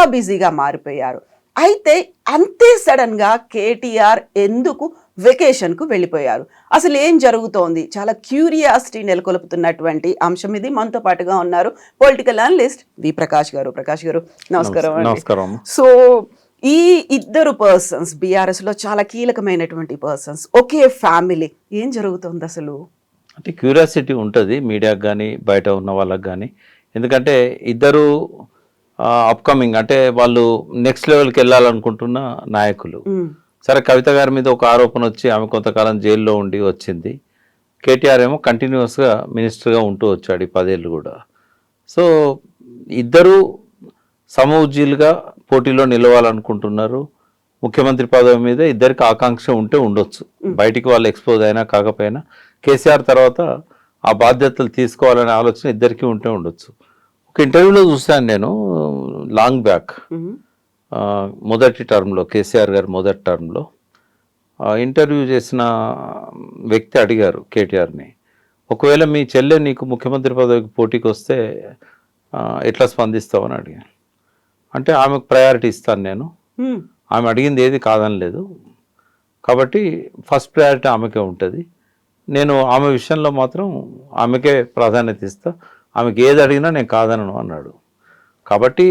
చాలా బిజీగా మారిపోయారు. అయితే అంతే సడన్గా కేటీఆర్ ఎందుకు వెకేషన్కు వెళ్ళిపోయారు? అసలు ఏం జరుగుతోంది? చాలా క్యూరియాసిటీ నెలకొల్పుతున్నటువంటి అంశం ఇది. మనతో పాటుగా ఉన్నారు పొలిటికల్ అనలిస్ట్ వి ప్రకాష్ గారు. ప్రకాష్ గారు నమస్కారం అండి. నమస్కారం. సో ఈ ఇద్దరు పర్సన్స్ బీఆర్ఎస్ లో చాలా కీలకమైనటువంటి పర్సన్స్, ఒకే ఫ్యామిలీ, ఏం జరుగుతుంది అసలు? అంటే క్యూరియాసిటీ ఉంటుంది మీడియాకి కానీ బయట ఉన్న వాళ్ళకి కానీ. ఎందుకంటే ఇద్దరు అప్కమింగ్, అంటే వాళ్ళు నెక్స్ట్ లెవెల్కి వెళ్ళాలనుకుంటున్న నాయకులు. సరే, కవిత గారి మీద ఒక ఆరోపణ వచ్చి ఆమె కొంతకాలం జైల్లో ఉండి వచ్చింది. కేటీఆర్ ఏమో కంటిన్యూస్గా మినిస్టర్గా ఉంటూ వచ్చాడు ఈ 10 ఏళ్ళు కూడా. సో ఇద్దరు సమఉజ్జీలుగా పోటీలో నిలవాలనుకుంటున్నారు. ముఖ్యమంత్రి పదవి మీద ఇద్దరికి ఆకాంక్ష ఉంటే ఉండొచ్చు. బయటికి వాళ్ళు ఎక్స్పోజ్ అయినా కాకపోయినా కేసీఆర్ తర్వాత ఆ బాధ్యతలు తీసుకోవాలనే ఆలోచన ఇద్దరికి ఉంటే ఉండొచ్చు. ఒక ఇంటర్వ్యూలో చూశాను నేను లాంగ్ బ్యాక్, మొదటి టర్మ్లో, కేసీఆర్ గారు మొదటి టర్మ్లో ఇంటర్వ్యూ చేసిన వ్యక్తి అడిగారు కేటీఆర్ని, ఒకవేళ మీ చెల్లె నీకు ముఖ్యమంత్రి పదవికి పోటీకి వస్తే ఎట్లా స్పందిస్తావని అడిగాను. అంటే ఆమెకు ప్రయారిటీ ఇస్తాను నేను, ఆమె అడిగింది ఏది కాదనలేదు కాబట్టి ఫస్ట్ ప్రయారిటీ ఆమెకే ఉంటుంది, నేను ఆమె విషయంలో మాత్రం ఆమెకే ప్రాధాన్యత ఇస్తా, ఆమెకి ఏది అడిగినా నేను కాదనను అన్నాడు. కాబట్టి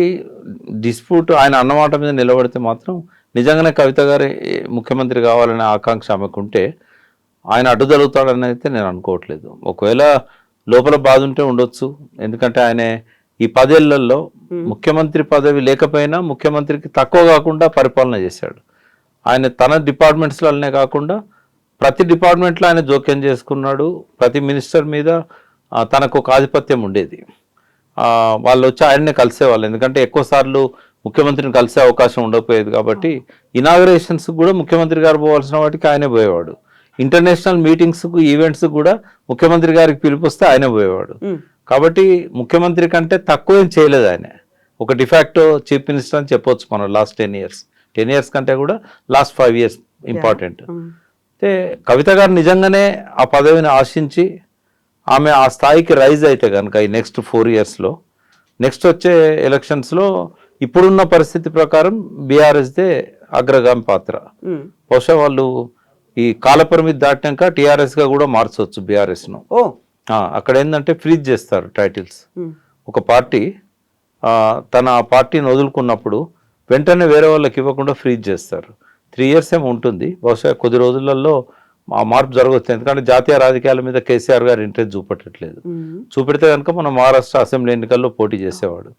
డిస్ప్యూట్ ఆయన అన్నమాట మీద నిలబడితే మాత్రం నిజంగానే కవిత గారి ముఖ్యమంత్రి కావాలనే ఆకాంక్ష ఆమెకుంటే ఆయన అడ్డుదలుగుతాడని అయితే నేను అనుకోవట్లేదు. ఒకవేళ లోపల బాధ ఉంటే ఉండొచ్చు, ఎందుకంటే ఆయన ఈ 10 ఏళ్లలో ముఖ్యమంత్రి పదవి లేకపోయినా ముఖ్యమంత్రికి తక్కువ కాకుండా పరిపాలన చేశాడు. ఆయన తన డిపార్ట్మెంట్స్లోనే కాకుండా ప్రతి డిపార్ట్మెంట్లో ఆయన జోక్యం చేసుకున్నాడు. ప్రతి మినిస్టర్ మీద తనకు ఒక ఆధిపత్యం ఉండేది. వాళ్ళు వచ్చి ఆయన్నే కలిసేవాళ్ళు, ఎందుకంటే ఎక్కువసార్లు ముఖ్యమంత్రిని కలిసే అవకాశం ఉండకపోయేది. కాబట్టి ఇనాగరేషన్స్ కూడా ముఖ్యమంత్రి గారు పోవాల్సిన వాటికి ఆయనే పోయేవాడు. ఇంటర్నేషనల్ మీటింగ్స్కు ఈవెంట్స్ కూడా ముఖ్యమంత్రి గారికి పిలిపిస్తే ఆయనే పోయేవాడు. కాబట్టి ముఖ్యమంత్రి కంటే తక్కువ ఏం చేయలేదు ఆయన. ఒక డిఫాక్టో చీఫ్ మినిస్టర్ అని చెప్పొచ్చు మనం. లాస్ట్ 10 ఇయర్స్ కంటే కూడా లాస్ట్ 5 ఇయర్స్ ఇంపార్టెంట్. అయితే కవిత గారు నిజంగానే ఆ పదవిని ఆశించి ఆమె ఆ స్థాయికి రైజ్ అయితే కనుక ఈ నెక్స్ట్ 4 ఇయర్స్లో, నెక్స్ట్ వచ్చే ఎలక్షన్స్లో ఇప్పుడున్న పరిస్థితి ప్రకారం బీఆర్ఎస్దే అగ్రగామి పాత్ర. బహుశా వాళ్ళు ఈ కాలపరిమితి దాటినాక టీఆర్ఎస్గా కూడా మార్చవచ్చు బీఆర్ఎస్ను. అక్కడ ఏంటంటే ఫ్రీజ్ చేస్తారు టైటిల్స్. ఒక పార్టీ తన పార్టీని వదులుకున్నప్పుడు వెంటనే వేరే వాళ్ళకి ఇవ్వకుండా ఫ్రీజ్ చేస్తారు. 3 ఇయర్స్ ఏమో ఉంటుంది. బహుశా కొద్ది రోజులలో ఆ మార్పు జరగవచ్చు, ఎందుకంటే జాతీయ రాజకీయాల మీద కేసీఆర్ గారు ఇంట్రెస్ట్ చూపెట్టట్లేదు. చూపెడితే కనుక మన మహారాష్ట్ర అసెంబ్లీ ఎన్నికల్లో పోటీ చేసేవాడు.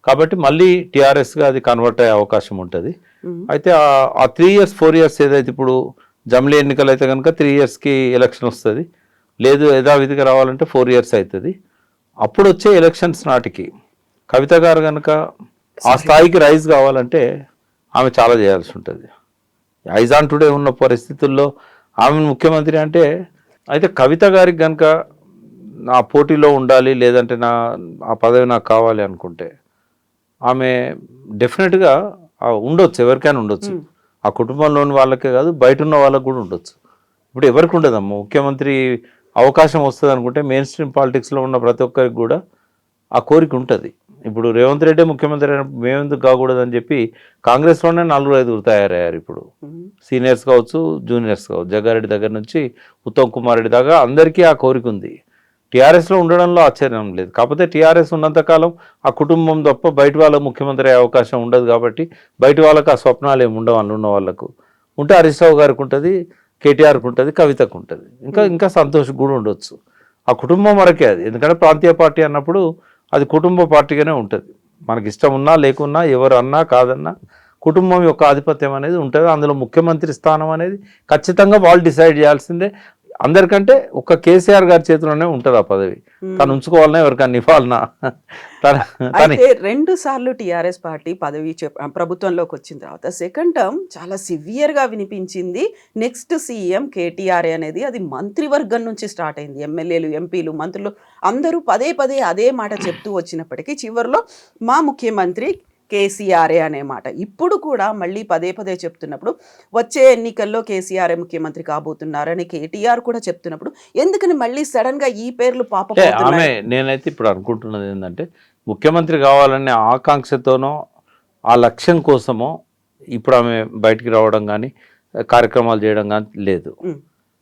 కాబట్టి మళ్ళీ టీఆర్ఎస్గా అది కన్వర్ట్ అయ్యే అవకాశం ఉంటుంది. అయితే ఆ 3 ఇయర్స్ 4 ఇయర్స్ ఏదైతే ఇప్పుడు జమిలీ ఎన్నికలు అయితే కనుక 3 ఇయర్స్కి ఎలక్షన్ వస్తుంది, లేదు యథావిధిగా రావాలంటే 4 ఇయర్స్ అవుతుంది. అప్పుడు వచ్చే ఎలక్షన్స్ నాటికి కవిత గారు కనుక ఆ స్థాయికి రైజ్ కావాలంటే ఆమె చాలా చేయాల్సి ఉంటుంది. ఐజ్ ఆన్ టుడే ఉన్న పరిస్థితుల్లో ఆమె ముఖ్యమంత్రి అంటే, అయితే కవిత గారికి కనుక నా పోటీలో ఉండాలి, లేదంటే ఆ పదవి నాకు కావాలి అనుకుంటే ఆమె డెఫినెట్గా ఉండొచ్చు, ఎవరికైనా ఉండొచ్చు. ఆ కుటుంబంలోని వాళ్ళకే కాదు, బయట ఉన్న వాళ్ళకు కూడా ఉండొచ్చు. ఇప్పుడు ఎవరికి ఉండదమ్మా ముఖ్యమంత్రి అవకాశం వస్తుంది అనుకుంటే మెయిన్ స్ట్రీమ్ పాలిటిక్స్లో ఉన్న ప్రతి ఒక్కరికి కూడా ఆ కోరిక ఉంటుంది. ఇప్పుడు రేవంత్ రెడ్డి ముఖ్యమంత్రి అయినప్పుడు మేమెందుకు కాకూడదని చెప్పి కాంగ్రెస్లోనే 4-5 తయారయ్యారు. ఇప్పుడు సీనియర్స్ కావచ్చు, జూనియర్స్ కావచ్చు, జగ్గారెడ్డి దగ్గర నుంచి ఉత్తమ్ కుమార్ రెడ్డి దాకా అందరికీ ఆ కోరిక ఉంది. టీఆర్ఎస్లో ఉండడంలో ఆశ్చర్యం లేదు. కాకపోతే టీఆర్ఎస్ ఉన్నంతకాలం ఆ కుటుంబం తప్ప బయట వాళ్ళకు ముఖ్యమంత్రి అయ్యే అవకాశం ఉండదు. కాబట్టి బయట వాళ్ళకు ఆ స్వప్నాలు ఏమి ఉండవు. అందులో ఉన్న వాళ్ళకు ఉంటే హరీష్ రావు గారికి ఉంటుంది, కేటీఆర్కి ఉంటుంది, కవితకు ఉంటుంది, ఇంకా సంతోష్ కూడా ఉండొచ్చు. ఆ కుటుంబం వరకే అది. ఎందుకంటే ప్రాంతీయ పార్టీ అన్నప్పుడు అది కుటుంబ పార్టీగానే ఉంటుంది. మనకి ఇష్టం ఉన్నా లేకున్నా, ఎవరు అన్నా కాదన్నా కుటుంబం యొక్క ఆధిపత్యం అనేది ఉంటుంది. అందులో ముఖ్యమంత్రి స్థానం అనేది ఖచ్చితంగా వాళ్ళు డిసైడ్ చేయాల్సిందే. అందరికంటే ఒక కేసీఆర్ గారి చేతిలోనే ఉంటుంది ఆ పదవి. తను ఉంచుకోవాలన్నా ఎవరికన్నా ఇవ్వాలన్నా. అయితే 2 సార్లు టీఆర్ఎస్ పార్టీ పదవి ప్రభుత్వంలోకి వచ్చిన తర్వాత సెకండ్ టర్మ్ చాలా సివియర్గా వినిపించింది. నెక్స్ట్ సీఎం కేటీఆర్ అనేది అది మంత్రివర్గం నుంచి స్టార్ట్ అయింది. ఎమ్మెల్యేలు, ఎంపీలు, మంత్రులు అందరూ పదే అదే మాట చెప్తూ వచ్చినప్పటికీ చివరిలో మా ముఖ్యమంత్రి కేసీఆర్ఏ అనే మాట ఇప్పుడు కూడా మళ్ళీ పదే చెప్తున్నప్పుడు, వచ్చే ఎన్నికల్లో కేసీఆర్ఏ ముఖ్యమంత్రి కాబోతున్నారని కేటీఆర్ కూడా చెప్తున్నప్పుడు ఎందుకని మళ్ళీ సడన్ గా ఈ పేర్లు నేనైతే ఇప్పుడు అనుకుంటున్నది ఏంటంటే, ముఖ్యమంత్రి కావాలనే ఆకాంక్షతోనో ఆ లక్ష్యం కోసమో ఇప్పుడు ఆమె బయటికి రావడం కానీ కార్యక్రమాలు చేయడం కానీ లేదు.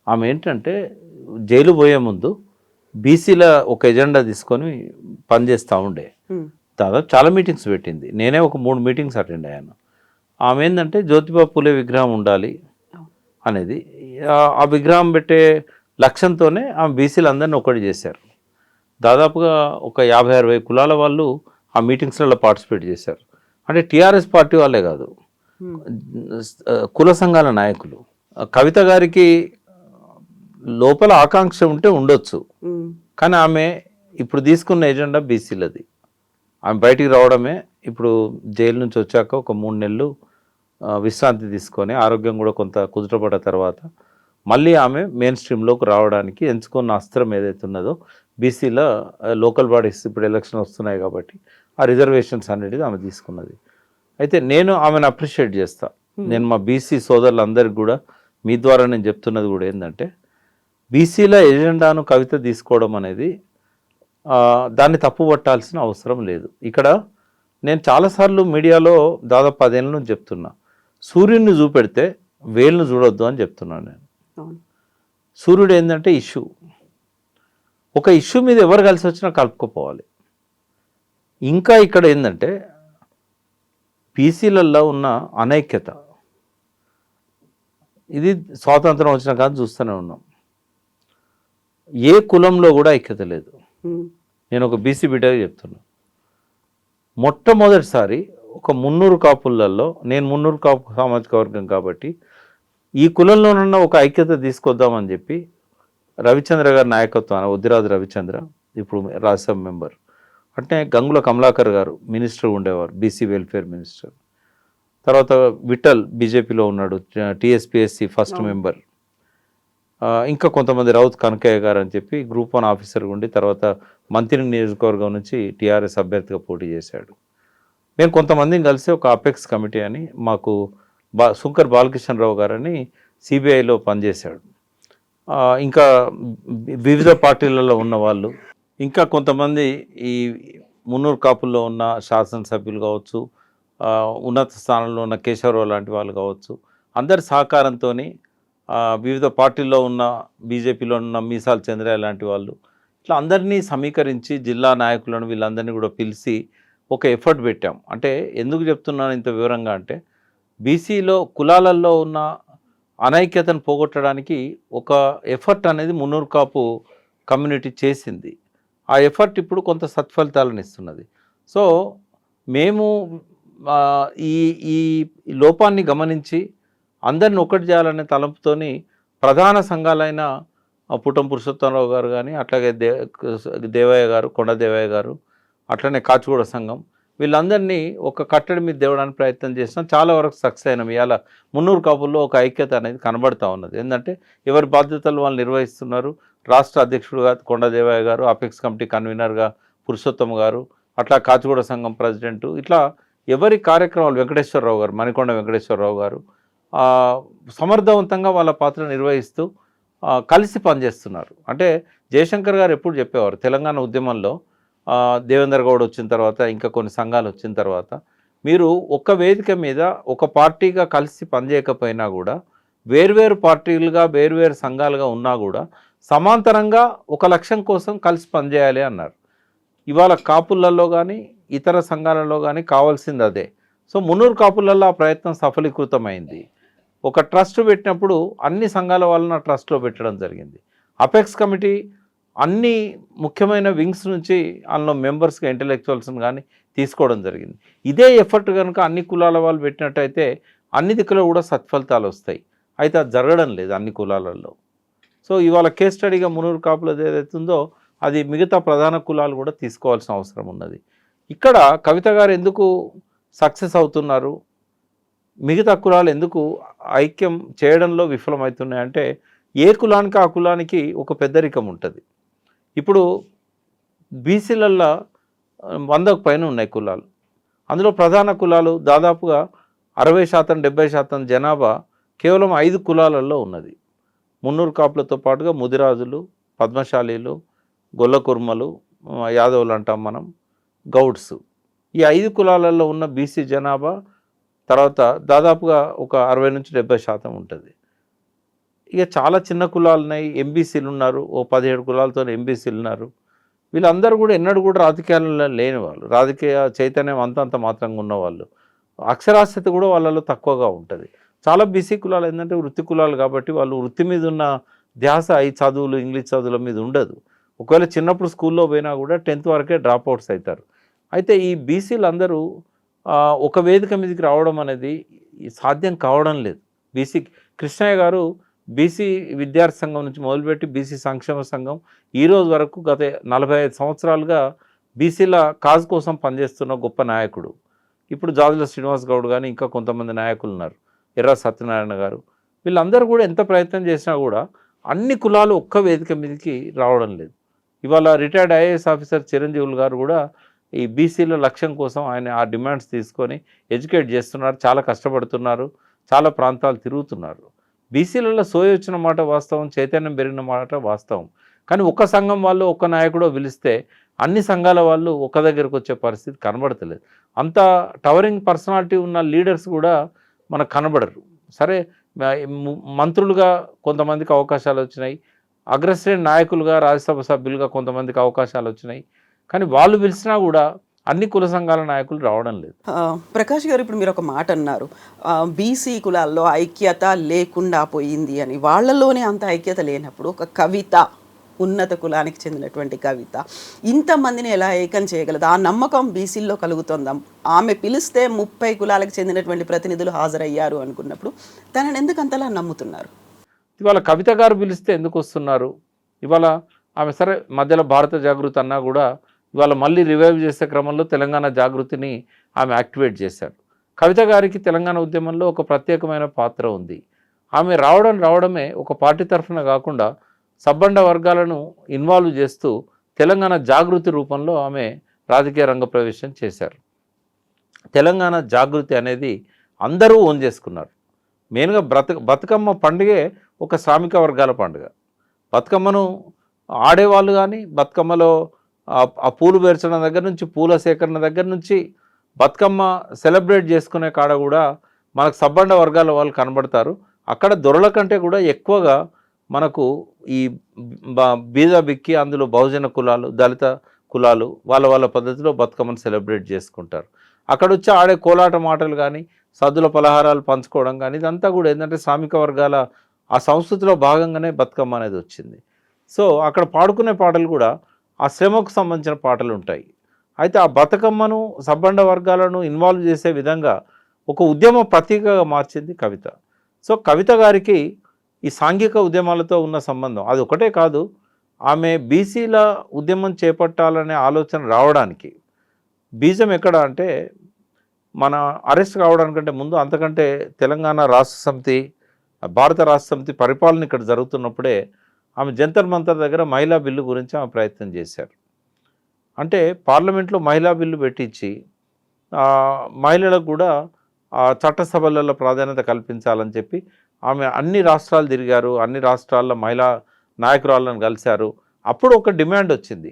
ఆమె ఏంటంటే జైలు పోయే ముందు బీసీల ఒక ఎజెండా తీసుకొని పనిచేస్తూ ఉండే. దాదాపు చాలా మీటింగ్స్ పెట్టింది. నేనే ఒక 3 మీటింగ్స్ అటెండ్ అయ్యాను. ఆమె ఏంటంటే జ్యోతిబా పూలే విగ్రహం ఉండాలి అనేది. ఆ విగ్రహం పెట్టే లక్ష్యంతోనే ఆమె బీసీలు అందరినీ ఒకటి చేశారు. దాదాపుగా ఒక 50-60 కులాల వాళ్ళు ఆ మీటింగ్స్లలో పార్టిసిపేట్ చేశారు. అంటే టీఆర్ఎస్ పార్టీ వాళ్ళే కాదు, కుల సంఘాల నాయకులు. కవిత గారికి లోపల ఆకాంక్ష ఉంటే ఉండొచ్చు, కానీ ఆమె ఇప్పుడు తీసుకున్న ఎజెండా బీసీలది. ఆమె బయటికి రావడమే. ఇప్పుడు జైలు నుంచి వచ్చాక ఒక 3 నెలలు విశ్రాంతి తీసుకొని ఆరోగ్యం కూడా కొంత కుదుటపడ్డ తర్వాత మళ్ళీ ఆమె మెయిన్ స్ట్రీమ్లోకి రావడానికి ఎంచుకున్న అస్త్రం ఏదైతే ఉన్నదో బీసీల లోకల్ బాడీస్ ఇప్పుడు ఎలక్షన్ వస్తున్నాయి కాబట్టి ఆ రిజర్వేషన్స్ అనేది ఆమె తీసుకున్నది. అయితే నేను ఆమెను అప్రిషియేట్ చేస్తా. నేను మా బీసీ సోదరులందరికీ కూడా మీ ద్వారా నేను చెప్తున్నది కూడా ఏంటంటే, బీసీల ఎజెండాను కవిత తీసుకోవడం అనేది దాన్ని తప్పు పట్టాల్సిన అవసరం లేదు. ఇక్కడ నేను చాలాసార్లు మీడియాలో దాదాపు 10 ఏళ్ళ నుంచి చెప్తున్నా, సూర్యుడిని చూపెడితే వేలును చూడొద్దు అని చెప్తున్నాను నేను. సూర్యుడు ఏంటంటే ఇష్యూ, ఒక ఇష్యూ మీద ఎవరు కలిసి వచ్చినా కలుపుకోపోవాలి. ఇంకా ఇక్కడ ఏంటంటే బీసీలలో ఉన్న అనైక్యత, ఇది స్వాతంత్రం వచ్చిన కాదు చూస్తూనే ఉన్నాం. ఏ కులంలో కూడా ఐక్యత లేదు. నేను ఒక బీసీ బిడ్డగా చెప్తున్నా. మొట్టమొదటిసారి ఒక 300 కాపులలో, నేను 300 కాపు సామాజిక వర్గం కాబట్టి ఈ కులంలోనున్న ఒక ఐక్యత తీసుకొద్దామని చెప్పి రవిచంద్ర గారి నాయకత్వాన, ఉద్దిరాజు రవిచంద్ర ఇప్పుడు రాజ్యసభ మెంబర్, అంటే గంగుల కమలాకర్ గారు మినిస్టర్ ఉండేవారు, బీసీ వెల్ఫేర్ మినిస్టర్. తర్వాత విఠల్ బీజేపీలో ఉన్నాడు, టీఎస్పీఎస్సీ ఫస్ట్ మెంబర్. ఇంకా కొంతమంది రౌత్ కనకయ్య గారు అని చెప్పి గ్రూప్ 1 ఆఫీసర్ ఉండి తర్వాత మంత్రి నియోజకవర్గం నుంచి టీఆర్ఎస్ అభ్యర్థిగా పోటీ చేశాడు. మేము కొంతమందిని కలిసి ఒక అపెక్స్ కమిటీ అని, మాకు శంకర్ బాలకృష్ణరావు గారని సిబిఐలో పనిచేశాడు. ఇంకా వివిధ పార్టీలలో ఉన్న వాళ్ళు, ఇంకా కొంతమంది ఈ 300 కాపుల్లో ఉన్న శాసనసభ్యులు కావచ్చు, ఉన్నత స్థానంలో ఉన్న కేశవరావు లాంటి వాళ్ళు కావచ్చు, అందరి సహకారంతో వివిధ పార్టీల్లో ఉన్న బీజేపీలో ఉన్న మీసాల చంద్రయ్య లాంటి వాళ్ళు, ఇట్లా అందరినీ సమీకరించి జిల్లా నాయకులను వీళ్ళందరినీ కూడా పిలిచి ఒక ఎఫర్ట్ పెట్టాం. అంటే ఎందుకు చెప్తున్నాను ఇంత వివరంగా అంటే, బీసీలో కులాలలో ఉన్న అనైక్యతను పోగొట్టడానికి ఒక ఎఫర్ట్ అనేది 300 కాపు కమ్యూనిటీ చేసింది. ఆ ఎఫర్ట్ ఇప్పుడు కొంత సత్ఫలితాలను ఇస్తున్నది. సో మేము ఈ ఈ లోపాన్ని గమనించి అందరిని ఒకటి చేయాలనే తలంపుతోని ప్రధాన సంఘాలైన పుట్టం పురుషోత్తమరావు గారు కానీ, అట్లాగే దేవయ్య గారు, కొండ దేవయ్య గారు, అట్లనే కాచిగూడ సంఘం, వీళ్ళందరినీ ఒక కట్టడి మీద తేవడానికి ప్రయత్నం చేసినాం. చాలా వరకు సక్సెస్ అయినాం. ఇవాళ 300 కాపుల్లో ఒక ఐక్యత అనేది కనబడతా ఉన్నది. ఏంటంటే ఎవరి బాధ్యతలు వాళ్ళు నిర్వహిస్తున్నారు. రాష్ట్ర అధ్యక్షుడుగా కొండ దేవయ్య గారు, అపెక్స్ కమిటీ కన్వీనర్గా పురుషోత్తమ గారు, అట్లా కాచిగూడ సంఘం ప్రెసిడెంటు, ఇట్లా ఎవరి కార్యక్రమాలు వెంకటేశ్వరరావు గారు, మణికొండ వెంకటేశ్వరరావు గారు సమర్థవంతంగా వాళ్ళ పాత్ర నిర్వహిస్తూ కలిసి పనిచేస్తున్నారు. అంటే జయశంకర్ గారు ఎప్పుడు చెప్పేవారు, తెలంగాణ ఉద్యమంలో దేవేందర్ గౌడ్ వచ్చిన తర్వాత, ఇంకా కొన్ని సంఘాలు వచ్చిన తర్వాత, మీరు ఒక్క వేదిక మీద ఒక పార్టీగా కలిసి పనిచేయకపోయినా కూడా, వేర్వేరు పార్టీలుగా వేర్వేరు సంఘాలుగా ఉన్నా కూడా సమాంతరంగా ఒక లక్ష్యం కోసం కలిసి పనిచేయాలి అన్నారు. ఇవాళ కాపులలో కానీ ఇతర సంఘాలలో కానీ కావాల్సింది అదే. సో 300 కాపులలో ఆ ప్రయత్నం సఫలీకృతమైంది. ఒక ట్రస్ట్ పెట్టినప్పుడు అన్ని సంఘాల వాళ్ళని ఆ ట్రస్ట్లో పెట్టడం జరిగింది. అపెక్స్ కమిటీ అన్ని ముఖ్యమైన వింగ్స్ నుంచి అందులో మెంబర్స్గా ఇంటలెక్చువల్స్ని కానీ తీసుకోవడం జరిగింది. ఇదే ఎఫర్ట్ కనుక అన్ని కులాల వాళ్ళు పెట్టినట్టయితే అన్ని దిక్కులో కూడా సత్ఫలితాలు వస్తాయి. అయితే అది జరగడం లేదు అన్ని కులాలలో. సో ఇవాళ కేస్ స్టడీగా 300 కాపులది ఏదైతుందో అది మిగతా ప్రధాన కులాలు కూడా తీసుకోవాల్సిన అవసరం ఉన్నది. ఇక్కడ కవిత గారు ఎందుకు సక్సెస్ అవుతున్నారు, మిగతా కులాలు ఎందుకు ఐక్యం చేయడంలో విఫలమవుతున్నాయంటే, ఏ కులానికి ఆ కులానికి ఒక పెద్దరికం ఉంటుంది. ఇప్పుడు బీసీలల్లో 100కు పైన ఉన్నాయి కులాలు. అందులో ప్రధాన కులాలు దాదాపుగా 60% 70% జనాభా కేవలం 5 కులాలలో ఉన్నది. 300 కాపులతో పాటుగా ముదిరాజులు, పద్మశాలీలు, గొల్ల కుర్మలు, యాదవులు అంటాం మనం, గౌడ్స్, ఈ 5 కులాలలో ఉన్న బీసీ జనాభా తర్వాత దాదాపుగా ఒక 60-70% ఉంటుంది. ఇక చాలా చిన్న కులాలు ఉన్నాయి, ఎంబీసీలు ఉన్నారు, ఓ 17 కులాలతో ఎంబీసీలు ఉన్నారు. వీళ్ళందరూ కూడా ఎన్నడూ కూడా రాజకీయాలలో లేని వాళ్ళు, రాజకీయ చైతన్యం అంతంత మాత్రంగా ఉన్నవాళ్ళు. అక్షరాస్యత కూడా వాళ్ళలో తక్కువగా ఉంటుంది. చాలా బీసీ కులాలు ఏంటంటే వృత్తి కులాలు కాబట్టి వాళ్ళు వృత్తి మీద ఉన్న ధ్యాస ఈ చదువులు ఇంగ్లీష్ చదువుల మీద ఉండదు. ఒకవేళ చిన్నప్పుడు స్కూల్లో పోయినా కూడా 10th వరకే డ్రాప్ అవుట్స్ అవుతారు. అయితే ఈ బీసీలు అందరూ ఒక వేదిక మీదకి రావడం అనేది సాధ్యం కావడం లేదు. బీసీ కృష్ణయ్య గారు బీసీ విద్యార్థి సంఘం నుంచి మొదలుపెట్టి బీసీ సంక్షేమ సంఘం ఈ రోజు వరకు గత 45 సంవత్సరాలుగా బీసీల కాజ్ కోసం పనిచేస్తున్న గొప్ప నాయకుడు. ఇప్పుడు జాజుల శ్రీనివాస్ గౌడ్ కానీ ఇంకా కొంతమంది నాయకులు ఉన్నారు, ఎర్ర సత్యనారాయణ గారు. వీళ్ళందరూ కూడా ఎంత ప్రయత్నం చేసినా కూడా అన్ని కులాలు ఒక్క వేదిక మీదకి రావడం లేదు. ఇవాళ రిటైర్డ్ ఐఏఎస్ ఆఫీసర్ చిరంజీవులు గారు కూడా ఈ బీసీల లక్ష్యం కోసం ఆయన ఆ డిమాండ్స్ తీసుకొని ఎడ్యుకేట్ చేస్తున్నారు, చాలా కష్టపడుతున్నారు, చాలా ప్రాంతాలు తిరుగుతున్నారు. బీసీలలో సోయి వచ్చిన మాట వాస్తవం, చైతన్యం పెరిగిన మాట వాస్తవం. కానీ ఒక్క సంఘం వాళ్ళు ఒక్క నాయకుడో పిలిస్తే అన్ని సంఘాల వాళ్ళు ఒక్క దగ్గరకు వచ్చే పరిస్థితి కనబడతలేదు. అంత టవరింగ్ పర్సనాలిటీ ఉన్న లీడర్స్ కూడా మనకు కనబడరు. సరే, మంత్రులుగా కొంతమందికి అవకాశాలు వచ్చినాయి, అగ్రశ్రేణి నాయకులుగా రాజ్యసభ సభ్యులుగా కొంతమందికి అవకాశాలు వచ్చినాయి. కానీ వాళ్ళు పిలిచినా కూడా అన్ని కుల సంఘాల నాయకులు రావడం లేదు. ప్రకాష్ గారు, ఇప్పుడు మీరు ఒక మాట అన్నారు, బీసీ కులాల్లో ఐక్యత లేకుండా పోయింది అని. వాళ్ళలోనే అంత ఐక్యత లేనప్పుడు ఒక కవిత, ఉన్నత కులానికి చెందినటువంటి కవిత, ఇంతమందిని ఎలా ఏకం చేయగలదు? ఆ నమ్మకం బీసీల్లో కలుగుతుందా? ఆమె పిలిస్తే 30 కులాలకు చెందినటువంటి ప్రతినిధులు హాజరయ్యారు అనుకున్నప్పుడు తనని ఎందుకు అంతలా నమ్ముతున్నారు? ఇవాళ కవిత గారు పిలిస్తే ఎందుకు వస్తున్నారు? ఇవాళ ఆమె సరే మధ్యలో భారత జాగృతి అన్నా కూడా ఇవాళ మళ్ళీ రివైవ్ చేసే క్రమంలో తెలంగాణ జాగృతిని ఆమె యాక్టివేట్ చేశారు. కవిత గారికి తెలంగాణ ఉద్యమంలో ఒక ప్రత్యేకమైన పాత్ర ఉంది. ఆమె రావడమే ఒక పార్టీ తరఫున కాకుండా సబ్బండ వర్గాలను ఇన్వాల్వ్ చేస్తూ తెలంగాణ జాగృతి రూపంలో ఆమె రాజకీయ రంగ ప్రవేశం చేశారు. తెలంగాణ జాగృతి అనేది అందరూ ఓన్ చేసుకున్నారు. మెయిన్గా బతుకమ్మ పండుగే ఒక శ్రామిక వర్గాల పండుగ. బతుకమ్మను ఆడేవాళ్ళు కానీ, బతుకమ్మలో ఆ పూలు పేర్చడం దగ్గర నుంచి, పూల సేకరణ దగ్గర నుంచి, బతుకమ్మ సెలబ్రేట్ చేసుకునే కాడ కూడా మనకు సబ్బండ వర్గాల వాళ్ళు కనబడతారు. అక్కడ దొరల కంటే కూడా ఎక్కువగా మనకు ఈ బీద బిక్కి, అందులో బహుజన కులాలు, దళిత కులాలు వాళ్ళ పద్ధతిలో బతుకమ్మను సెలబ్రేట్ చేసుకుంటారు. అక్కడ వచ్చి ఆడే కోలాట మాటలు కానీ, సద్దుల పలహారాలు పంచుకోవడం కానీ, ఇదంతా కూడా ఏంటంటే శ్రామిక వర్గాల ఆ సంస్కృతిలో భాగంగానే బతుకమ్మ అనేది వచ్చింది. సో అక్కడ పాడుకునే పాటలు కూడా ఆ శ్రమకు సంబంధించిన పాటలు ఉంటాయి. అయితే ఆ బతుకమ్మను సబ్బండ వర్గాలను ఇన్వాల్వ్ చేసే విధంగా ఒక ఉద్యమ ప్రతీకగా మార్చింది కవిత. సో కవిత గారికి ఈ సాంఘిక ఉద్యమాలతో ఉన్న సంబంధం అది ఒకటే కాదు, ఆమె బీసీల ఉద్యమం చేపట్టాలనే ఆలోచన రావడానికి బీజం ఎక్కడ అంటే, మన అరెస్ట్ కావడానికంటే ముందు, అంతకంటే తెలంగాణ రాష్ట్ర సమితి, భారత రాష్ట్ర సమితి పరిపాలన ఇక్కడ జరుగుతున్నప్పుడే ఆమె జంతర్ మంతర్ దగ్గర మహిళా బిల్లు గురించి ఆమె ప్రయత్నం చేశారు. అంటే పార్లమెంట్లో మహిళా బిల్లు పెట్టించి మహిళలకు కూడా చట్టసభలలో ప్రాధాన్యత కల్పించాలని చెప్పి ఆమె అన్ని రాష్ట్రాలు తిరిగారు, అన్ని రాష్ట్రాల్లో మహిళా నాయకురాలను కలిశారు. అప్పుడు ఒక డిమాండ్ వచ్చింది.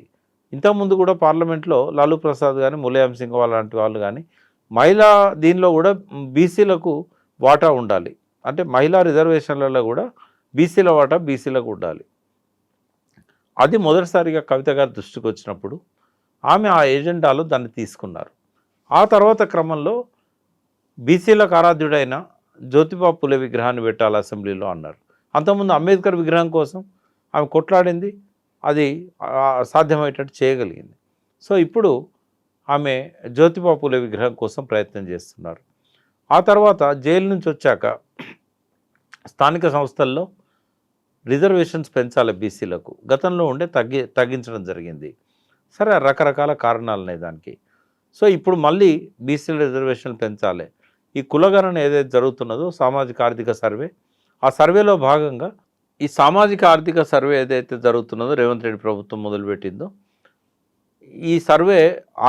ఇంతకుముందు కూడా పార్లమెంట్లో లాలూ ప్రసాద్ కానీ, ములాయం సింగ్ లాంటి వాళ్ళు కానీ మహిళా దీనిలో కూడా బీసీలకు వాటా ఉండాలి, అంటే మహిళా రిజర్వేషన్లలో కూడా బీసీల వాటా బీసీలకు ఉండాలి. అది మొదటిసారిగా కవిత గారి దృష్టికి వచ్చినప్పుడు ఆమె ఆ ఎజెండాలో దాన్ని తీసుకున్నారు. ఆ తర్వాత క్రమంలో బీసీలకు ఆరాధ్యుడైన జ్యోతిబా పులే విగ్రహాన్ని పెట్టాలి అసెంబ్లీలో అన్నారు. అంతకుముందు అంబేద్కర్ విగ్రహం కోసం ఆమె కొట్లాడింది, అది సాధ్యమయ్యేటట్టు చేయగలిగింది. సో ఇప్పుడు ఆమె జ్యోతిబా పులే విగ్రహం కోసం ప్రయత్నం చేస్తున్నారు. ఆ తర్వాత జైలు నుంచి వచ్చాక స్థానిక సంస్థల్లో రిజర్వేషన్స్ పెంచాలి బీసీలకు, గతంలో ఉండే తగ్గించడం జరిగింది. సరే, రకరకాల కారణాలు ఉన్నాయి దానికి. సో ఇప్పుడు మళ్ళీ బీసీల రిజర్వేషన్లు పెంచాలి. ఈ కులగణన ఏదైతే జరుగుతున్నదో సామాజిక ఆర్థిక సర్వే, ఆ సర్వేలో భాగంగా ఈ సామాజిక ఆర్థిక సర్వే ఏదైతే జరుగుతున్నదో రేవంత్ రెడ్డి ప్రభుత్వం మొదలుపెట్టిందో, ఈ సర్వే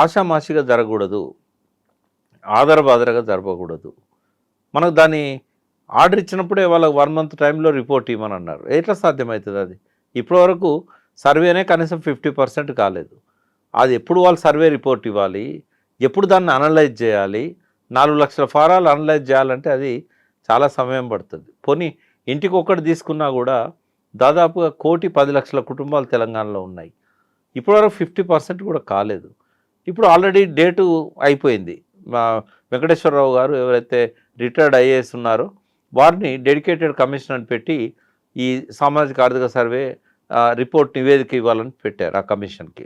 ఆషామాషిగా జరగకూడదు, ఆధారబాధరగా జరపకూడదు. మనకు దాన్ని ఆర్డర్ ఇచ్చినప్పుడే వాళ్ళకి 1 month టైంలో రిపోర్ట్ ఇవ్వమని అన్నారు. ఎట్లా సాధ్యమవుతుంది? అది ఇప్పటివరకు సర్వేనే కనీసం 50% కాలేదు. అది ఎప్పుడు వాళ్ళు సర్వే రిపోర్ట్ ఇవ్వాలి, ఎప్పుడు దాన్ని అనలైజ్ చేయాలి, 4 లక్షల ఫారాలు అనలైజ్ చేయాలంటే అది చాలా సమయం పడుతుంది. పోనీ ఇంటికి ఒక్కటి తీసుకున్నా కూడా దాదాపుగా 1,10,00,000 కుటుంబాలు తెలంగాణలో ఉన్నాయి. ఇప్పటివరకు 50% కూడా కాలేదు. ఇప్పుడు ఆల్రెడీ డేటు అయిపోయింది. మా వెంకటేశ్వరరావు గారు ఎవరైతే రిటైర్డ్ ఐఏఎస్ ఉన్నారో వారిని డెడికేటెడ్ కమిషన్ అని పెట్టి ఈ సామాజిక ఆర్థిక సర్వే రిపోర్ట్ నివేదిక ఇవ్వాలని పెట్టారు ఆ కమిషన్కి.